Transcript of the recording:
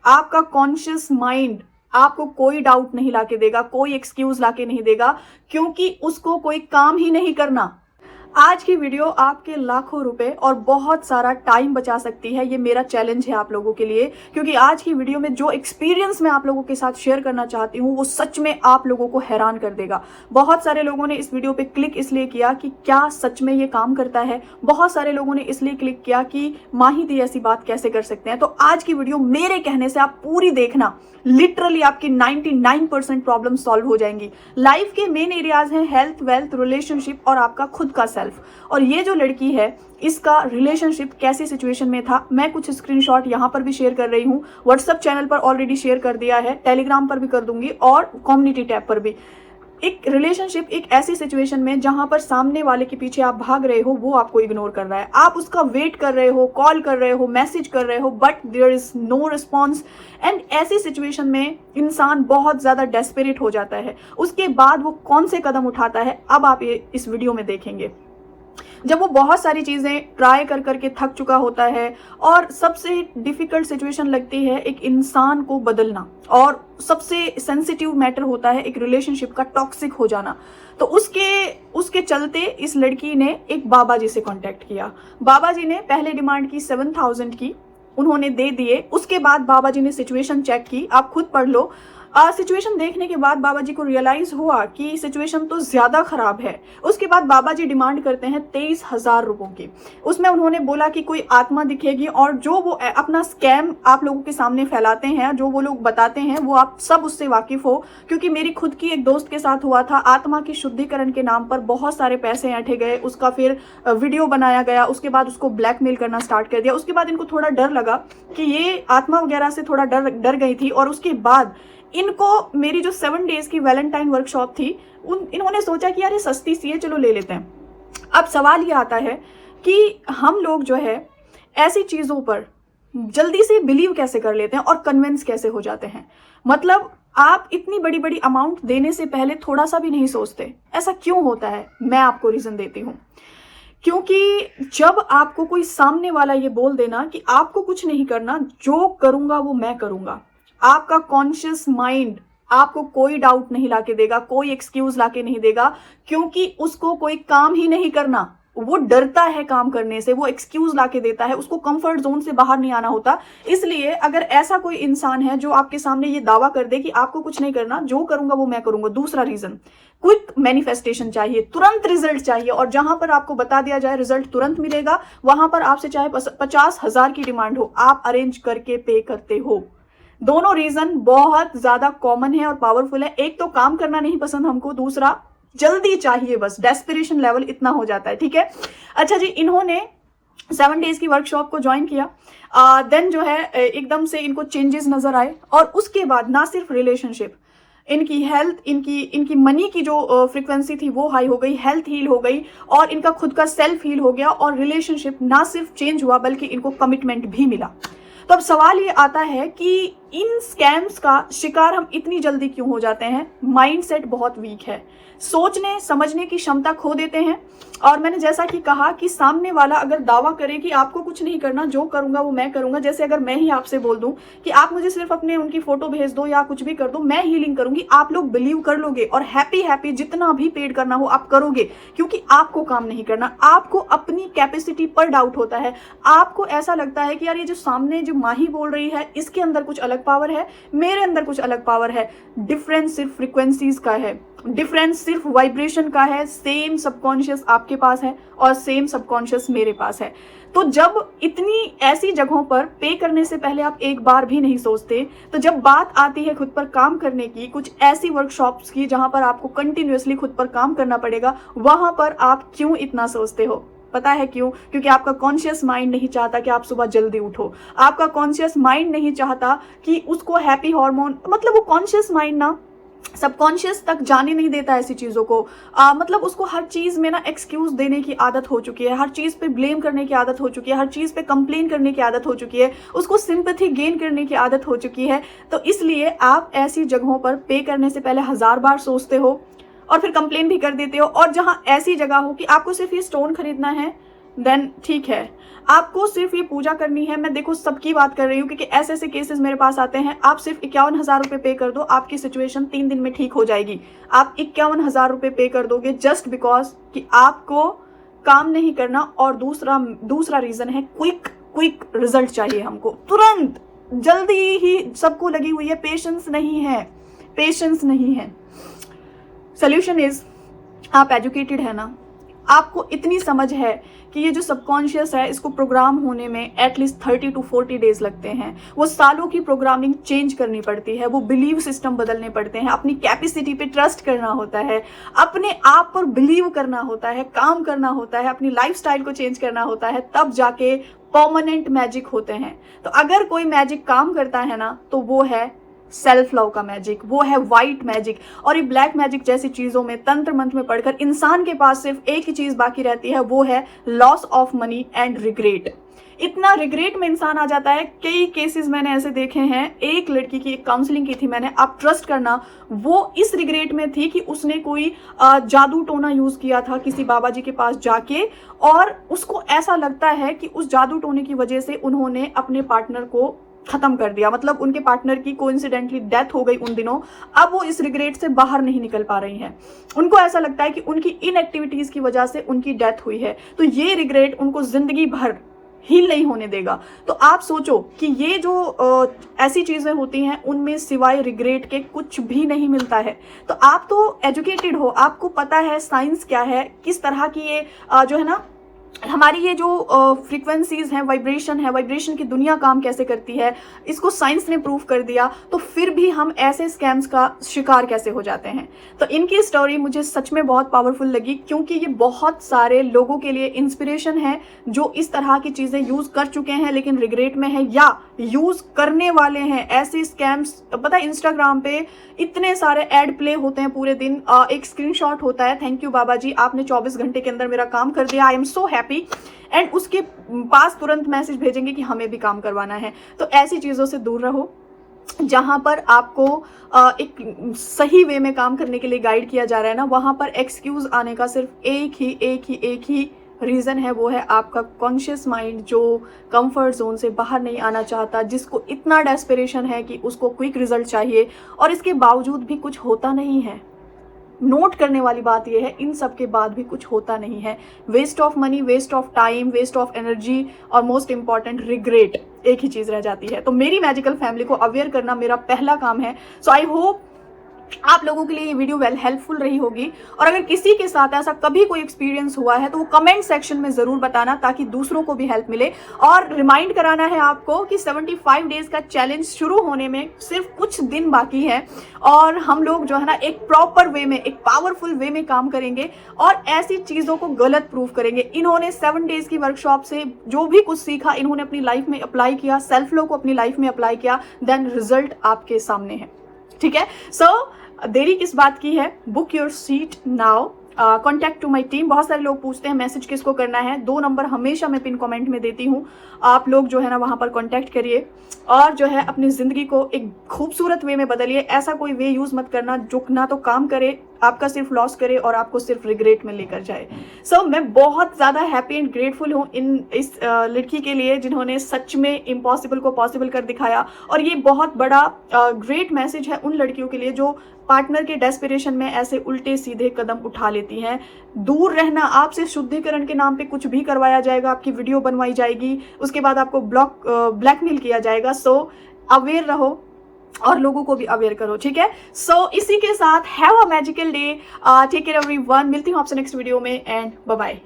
आपका conscious mind आपको कोई डाउट नहीं लाके देगा, कोई एक्सक्यूज लाके नहीं देगा, क्योंकि उसको कोई काम ही नहीं करना। आज की वीडियो आपके लाखों रुपए और बहुत सारा टाइम बचा सकती है। ये मेरा चैलेंज है आप लोगों के लिए, क्योंकि आज की वीडियो में जो एक्सपीरियंस मैं आप लोगों के साथ शेयर करना चाहती हूँ वो सच में आप लोगों को हैरान कर देगा। बहुत सारे लोगों ने इस वीडियो पे क्लिक इसलिए किया कि क्या सच में ये काम करता है। बहुत सारे लोगों ने इसलिए क्लिक किया कि माही दी ऐसी बात कैसे कर सकते हैं। तो आज की वीडियो मेरे कहने से आप पूरी देखना, लिटरली आपकी 99% प्रॉब्लम सॉल्व हो जाएंगी। लाइफ के मेन एरियाज हैं हेल्थ, वेल्थ, रिलेशनशिप और आपका खुद का सेल्फ। और ये जो लड़की है इसका रिलेशनशिप कैसी सिचुएशन में था, मैं कुछ स्क्रीनशॉट यहाँ पर भी शेयर कर रही हूँ। व्हाट्सएप चैनल पर ऑलरेडी शेयर कर दिया है, टेलीग्राम पर भी कर दूंगी और कम्युनिटी टैब पर भी। एक रिलेशनशिप एक ऐसी सिचुएशन में जहां पर सामने वाले के पीछे आप भाग रहे हो, वो आपको इग्नोर कर रहा है, आप उसका वेट कर रहे हो, कॉल कर रहे हो, मैसेज कर रहे हो, but there is no response. And ऐसी सिचुएशन में इंसान बहुत ज्यादा डेस्परेट हो जाता है। उसके बाद वो कौन से कदम उठाता है, अब आप ये इस वीडियो में देखेंगे। जब वो बहुत सारी चीजें ट्राई कर करके थक चुका होता है और सबसे डिफिकल्ट सिचुएशन लगती है एक इंसान को बदलना, और सबसे सेंसिटिव मैटर होता है एक रिलेशनशिप का टॉक्सिक हो जाना। तो उसके चलते इस लड़की ने एक बाबा जी से कांटेक्ट किया। बाबा जी ने पहले डिमांड की 7,000 की, उन्होंने दे दिए। उसके बाद बाबा जी ने सिचुएशन चेक की, आप खुद पढ़ लो। सिचुएशन देखने के बाद बाबा जी को रियलाइज हुआ कि सिचुएशन तो ज्यादा खराब है। उसके बाद बाबा जी डिमांड करते हैं 23,000 रुपयों की। उसमें उन्होंने बोला कि कोई आत्मा दिखेगी और जो वो अपना स्कैम आप लोगों के सामने फैलाते हैं, जो वो लोग बताते हैं, वो आप सब उससे वाकिफ हो। क्योंकि मेरी खुद की एक दोस्त के साथ हुआ था, आत्मा की शुद्धिकरण के नाम पर बहुत सारे पैसे ऐंठे गए, उसका फिर वीडियो बनाया गया, उसके बाद उसको ब्लैकमेल करना स्टार्ट कर दिया। उसके बाद इनको थोड़ा डर लगा कि ये आत्मा वगैरह से थोड़ा डर गई थी। और उसके बाद इनको मेरी जो 7 डेज की वैलेंटाइन वर्कशॉप थी, इन्होंने सोचा कि यार ये सस्ती सी है, चलो ले लेते हैं। अब सवाल ये आता है कि हम लोग जो है ऐसी चीजों पर जल्दी से बिलीव कैसे कर लेते हैं और कन्विंस कैसे हो जाते हैं। मतलब आप इतनी बड़ी बड़ी अमाउंट देने से पहले थोड़ा सा भी नहीं सोचते। ऐसा क्यों होता है, मैं आपको रीजन देती हूँ। क्योंकि जब आपको कोई सामने वाला ये बोल देना कि आपको कुछ नहीं करना, जो करूंगा वो मैं करूंगा, आपका कॉन्शियस माइंड आपको कोई डाउट नहीं लाके देगा, कोई एक्सक्यूज लाके नहीं देगा, क्योंकि उसको कोई काम ही नहीं करना। वो डरता है काम करने से, वो एक्सक्यूज लाके देता है, उसको कंफर्ट जोन से बाहर नहीं आना होता। इसलिए अगर ऐसा कोई इंसान है जो आपके सामने ये दावा कर दे कि आपको कुछ नहीं करना, जो करूंगा वो मैं करूंगा। दूसरा रीजन, क्विक मैनिफेस्टेशन चाहिए, तुरंत रिजल्ट चाहिए। और जहां पर आपको बता दिया जाए रिजल्ट तुरंत मिलेगा, वहां पर आपसे चाहे 50,000 की डिमांड हो, आप अरेंज करके पे करते हो। दोनों रीजन बहुत ज्यादा कॉमन है और पावरफुल है। एक तो काम करना नहीं पसंद हमको, दूसरा जल्दी चाहिए, बस डेस्पिरेशन लेवल इतना हो जाता है। ठीक है, अच्छा जी, इन्होंने 7 डेज की वर्कशॉप को ज्वाइन किया। देन जो है एकदम से इनको चेंजेस नजर आए, और उसके बाद ना सिर्फ रिलेशनशिप, इनकी हेल्थ, इनकी मनी की जो फ्रीक्वेंसी थी वो हाई हो गई, हेल्थ हील हो गई, और इनका खुद का सेल्फ हील हो गया। और रिलेशनशिप ना सिर्फ चेंज हुआ बल्कि इनको कमिटमेंट भी मिला। तो अब सवाल ये आता है कि इन स्कैम्स का शिकार हम इतनी जल्दी क्यों हो जाते हैं। माइंडसेट बहुत वीक है, सोचने समझने की क्षमता खो देते हैं। और मैंने जैसा कि कहा कि सामने वाला अगर दावा करे कि आपको कुछ नहीं करना, जो करूंगा वो मैं करूंगा, जैसे अगर मैं ही आपसे बोल दूं कि आप मुझे सिर्फ अपने उनकी फोटो भेज दो या कुछ भी कर दो, मैं हीलिंग करूंगी, आप लोग बिलीव कर लोगे और हैप्पी जितना भी पेड करना हो आप करोगे, क्योंकि आपको काम नहीं करना। आपको अपनी कैपेसिटी पर डाउट होता है। आपको ऐसा लगता है कि यार ये जो सामने जो माही बोल रही है इसके अंदर कुछ अलग पावर है, मेरे अंदर कुछ अलग पावर है। डिफरेंस सिर्फ फ्रीक्वेंसीज का है, डिफरेंस सिर्फ वाइब्रेशन का है। सेम सबकॉन्शियस आपके पास है और सेम सबकॉन्शियस मेरे पास है। तो जब इतनी ऐसी जगहों पर पे करने से पहले आप एक बार भी नहीं सोचते, तो जब बात आती है खुद पर काम करने की, कुछ ऐसी वर्कशॉप्स की जहां पर आपको कंटिन्यूअसली खुद पर काम करना पड़ेगा, वहां पर आप क्यों इतना सोचते हो? पता है क्यों? क्योंकि आपका कॉन्शियस माइंड नहीं चाहता कि आप सुबह जल्दी उठो। आपका कॉन्शियस माइंड नहीं चाहता कि उसको हैप्पी हार्मोन, मतलब वो कॉन्शियस माइंड ना सबकॉन्शियस तक जाने नहीं देता ऐसी चीजों को। मतलब उसको हर चीज में ना एक्सक्यूज देने की आदत हो चुकी है, हर चीज पे ब्लेम करने की आदत हो चुकी है, हर चीज पे कंप्लेन करने की आदत हो चुकी है, उसको सिंपैथी गेन करने की आदत हो चुकी है। तो इसलिए आप ऐसी जगहों पर पे करने से पहले 1000 बार सोचते हो और फिर कंप्लेन भी कर देते हो। और जहां ऐसी जगह हो कि आपको सिर्फ ये स्टोन खरीदना है, देन ठीक है, आपको सिर्फ ये पूजा करनी है। मैं देखो सबकी बात कर रही हूँ क्योंकि ऐसे ऐसे केसेस मेरे पास आते हैं। आप सिर्फ 51,000 रुपये पे कर दो, आपकी सिचुएशन 3 दिन में ठीक हो जाएगी। आप 51,000 रुपये पे कर दोगे जस्ट बिकॉज कि आपको काम नहीं करना। और दूसरा रीजन है क्विक रिजल्ट चाहिए हमको, तुरंत, जल्दी ही सबको लगी हुई है, पेशेंस नहीं है। सोल्यूशन इज, आप एजुकेटेड है ना, आपको इतनी समझ है कि ये जो सबकॉन्शियस है इसको प्रोग्राम होने में एटलीस्ट 30 to 40 डेज लगते हैं। वो सालों की प्रोग्रामिंग चेंज करनी पड़ती है, वो बिलीव सिस्टम बदलने पड़ते हैं, अपनी कैपेसिटी पे ट्रस्ट करना होता है, अपने आप पर बिलीव करना होता है, काम करना होता है, अपनी लाइफस्टाइल को चेंज करना होता है, तब जाके परमानेंट मैजिक होते हैं। तो अगर कोई मैजिक काम करता है ना तो वो है सेल्फ लव का मैजिक, वो है वाइट मैजिक। और ये ब्लैक मैजिक जैसी चीजों में, तंत्र मंत्र में पढ़कर इंसान के पास सिर्फ एक ही चीज बाकी रहती है, वो है loss of money and regret. इतना रिग्रेट में इंसान आ जाता है। कई केसेस मैंने ऐसे देखे हैं। एक लड़की की एक काउंसलिंग की थी मैंने, आप ट्रस्ट करना, वो इस रिग्रेट में थी कि उसने कोई जादू टोना यूज किया था किसी बाबा जी के पास जाके, और उसको ऐसा लगता है कि उस जादू टोने की वजह से उन्होंने अपने पार्टनर को खत्म कर दिया। मतलब उनके पार्टनर की कोइंसिडेंटली डेथ हो गई उन दिनों। अब वो इस रिग्रेट से बाहर नहीं निकल पा रही हैं। उनको ऐसा लगता है कि उनकी इनएक्टिविटीज की वजह से उनकी डेथ हुई है, तो ये रिग्रेट उनको जिंदगी भर हील नहीं होने देगा। तो आप सोचो कि ये जो ऐसी चीजें होती हैं उनमें सिवाय रिग्रेट के कुछ भी नहीं मिलता है। तो आप तो एजुकेटेड हो, आपको पता है साइंस क्या है, किस तरह की ये जो है ना हमारी ये जो फ्रीक्वेंसीज हैं, वाइब्रेशन की दुनिया काम कैसे करती है, इसको साइंस ने प्रूव कर दिया। तो फिर भी हम ऐसे स्कैम्स का शिकार कैसे हो जाते हैं। तो इनकी स्टोरी मुझे सच में बहुत पावरफुल लगी, क्योंकि ये बहुत सारे लोगों के लिए इंस्पिरेशन है जो इस तरह की चीज़ें यूज़ कर चुके हैं लेकिन रिग्रेट में है, या यूज़ करने वाले हैं। ऐसे स्कैम्स पता है इंस्टाग्राम पे इतने सारे ऐड प्ले होते हैं पूरे दिन। एक स्क्रीनशॉट होता है, थैंक यू बाबा जी, आपने 24 घंटे के अंदर मेरा काम कर दिया, I am so happy, and उसके पास तुरंत मैसेज भेजेंगे कि हमें भी काम करवाना है। तो ऐसी चीज़ों से दूर रहो जहां पर आपको एक सही वे में काम करने के लिए गाइड किया जा रहा है ना, वहां पर एक्सक्यूज आने का सिर्फ एक ही रीज़न है, वो है आपका कॉन्शियस माइंड जो कंफर्ट जोन से बाहर नहीं आना चाहता, जिसको इतना डेस्परेशन है कि उसको क्विक रिजल्ट चाहिए और इसके बावजूद भी कुछ होता नहीं है। नोट करने वाली बात यह है, इन सब के बाद भी कुछ होता नहीं है। Waste of money, waste of time, waste of energy और मोस्ट इंपॉर्टेंट रिग्रेट, एक ही चीज रह जाती है। तो मेरी मैजिकल फैमिली को अवेयर करना मेरा पहला काम है। सो आई होप आप लोगों के लिए ये वीडियो वेल हेल्पफुल रही होगी। और अगर किसी के साथ ऐसा कभी कोई एक्सपीरियंस हुआ है तो वो कमेंट सेक्शन में जरूर बताना, ताकि दूसरों को भी हेल्प मिले। और रिमाइंड कराना है आपको कि 75 डेज का चैलेंज शुरू होने में सिर्फ कुछ दिन बाकी है, और हम लोग जो है ना एक प्रॉपर वे में, एक पावरफुल वे में काम करेंगे और ऐसी चीजों को गलत प्रूव करेंगे। इन्होंने 7 डेज की वर्कशॉप से जो भी कुछ सीखा, इन्होंने अपनी लाइफ में अप्लाई किया, सेल्फ लव को अपनी लाइफ में अप्लाई किया, देन रिजल्ट आपके सामने है। ठीक है, सो देरी किस बात की है, book your seat now, contact to my team. बहुत सारे लोग पूछते हैं मैसेज किसको करना है, 2 नंबर हमेशा मैं पिन कमेंट में देती हूँ, आप लोग जो है ना वहाँ पर कॉन्टैक्ट करिए और जो है अपनी ज़िंदगी को एक खूबसूरत वे में बदलिए। ऐसा कोई वे यूज़ मत करना जो ना तो काम करे, आपका सिर्फ लॉस करे और आपको सिर्फ रिग्रेट में लेकर जाए। सो मैं बहुत ज़्यादा हैप्पी एंड ग्रेटफुल हूँ इस लड़की के लिए जिन्होंने सच में इम्पॉसिबल को पॉसिबल कर दिखाया। और ये बहुत बड़ा ग्रेट मैसेज है उन लड़कियों के लिए जो पार्टनर के डेस्पिरेशन में ऐसे उल्टे सीधे कदम उठा लेती हैं। दूर रहना, आपसे शुद्धिकरण के नाम पे कुछ भी करवाया जाएगा, आपकी वीडियो बनवाई जाएगी, उसके बाद आपको ब्लैकमेल किया जाएगा। सो अवेयर रहो और लोगों को भी अवेयर करो, ठीक है। सो इसी के साथ have a magical day, take care everyone. मिलती हूँ आपसे नेक्स्ट वीडियो में एंड बाय बाय।